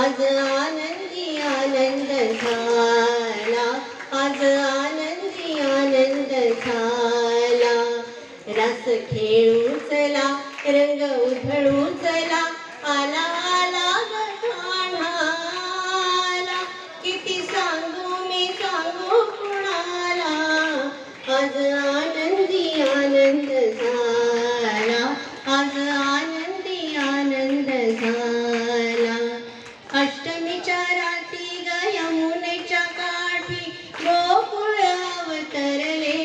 आज आनंदी आनंद झाला, आज आनंदी आनंद झाला। रस खेळू चला, रंग उधळू चला, आला आला गठाणाला। किती सांगू मी सांगू कुणाला, आज आनंदी आनंद झाला, आज आनंदी आनंद झाला। अष्टमीच्या रात्री ग यमुनेच्या काठी गोकुळ अवतरले,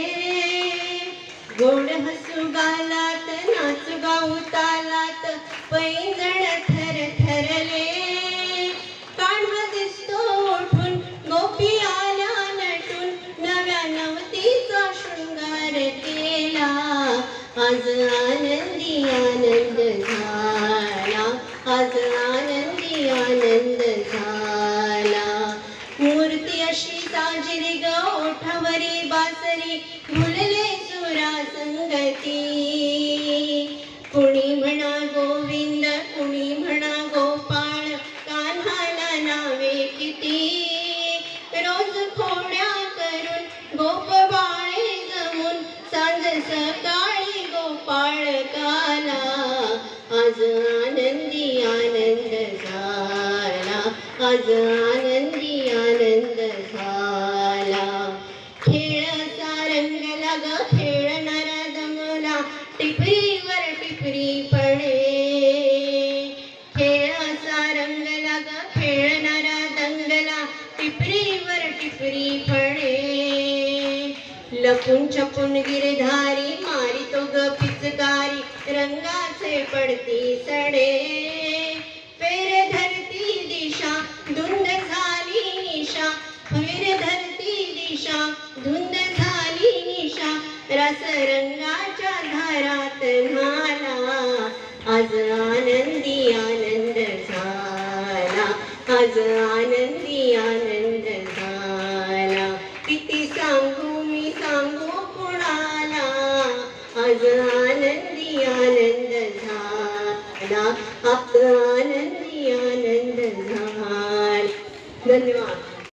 गोड हसू गालात नाचू गाऊ तालात पैंजण थरथरले। कान्हा दिसतो उठून गोपी आल्या नटून, नव्या नवतीचा शृंगार केला। आज आनंदी आनंद झाला, आज आनंदी आनंद झाला। मूर्ती अशी साजरी ग ओठावरी बासरी, भुलले सुरा संगती। कुणी म्हणा गोविंद कुणी म्हणा गोपाळ, कान्हाला नावे किती। रोज खोड्या करून गोप बाळे जमून, सांज सकाळी गोपाळ काला। आज आनंदी आनंद झाला, आज आनंदी आनंद झाला। खेळ असा रंगला ग खेळणारा दमला, टिपरीवर टिपरी पडे। खेळ असा रंगला ग खेळणारा दंगला, टिपरीवर टिपरी पडे। लपून छपून गिरधारी मारितो ग पिचकारी, रंगाचे पडती सडे। फेर धरती दिशा धुंद झाली निशा, फेर धरती दिशा धुंद झाली निशा। रस रंगाच्या धारात न्हाला, आज आनंदी आनंद झाला, आज आनंदी आनंद झाला। किती सांगू मी सांगू कुणाला, आज आनंदी आनंद झाला, आज आनंदी आनंद झाला। धन्यवाद।